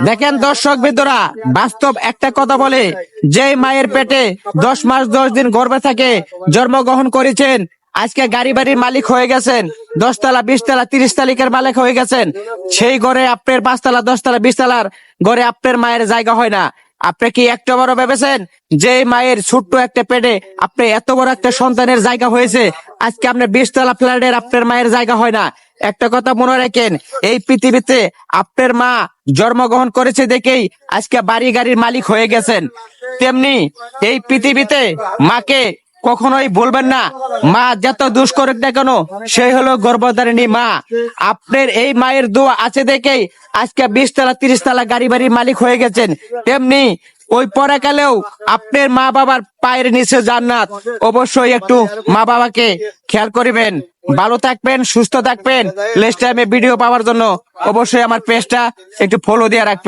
দেখেন দর্শক বিন্দুরা, বাস্তব একটা কথা বলে, যে মায়ের পেটে 10 মাস 10 দিন গর্ভে থাকে জন্মগ্রহণ করেছেন, আজকে গাড়ি বাড়ির মালিক হয়ে গেছেন, 10 তলা 20 তলা 30 তালিকার মালিক হয়ে গেছেন, সেই ঘরে আপনার 5 তলা 10 তলা 20 তলার ঘরে আপনার মায়ের জায়গা হয় না। আপনি কি একটা বড় ভেবেছেন যে মায়ের ছোট্ট একটা পেটে আপনি এত বড় একটা সন্তানের জায়গা হয়েছে, আজকে আপনার 20 তলা ফ্ল্যাটের আপনার মায়ের জায়গা হয় না? একটা কথা মনে রাখেন, এই পৃথিবীতে আপনার মা জন্মগ্রহণ করেছে দেখেই আজকে বাড়ি গাড়ির মালিক হয়ে গেছেন। তেমনি এই পৃথিবীতে মাকে কখনোই বলবেন না, মা যত দুষ করুক না কেন সেই হলো গর্ভধারিণী মা। আপনার এই মায়ের দোয়া আছে দেখেই আজকে 20 তলা 30 তলা গাড়ি বাড়ির মালিক হয়ে গেছেন। তেমনি ওই পরকালেও আপনার মা বাবার পায়ের নিচে জান্নাত। অবশ্যই একটু মা বাবাকে খেয়াল করিবেন। ভালো থাকবেন, সুস্থ থাকবেন। নেক্সট টাইমে ভিডিও পাওয়ার জন্য অবশ্যই আমার পেজটা একটু ফলো দিয়ে রাখবেন।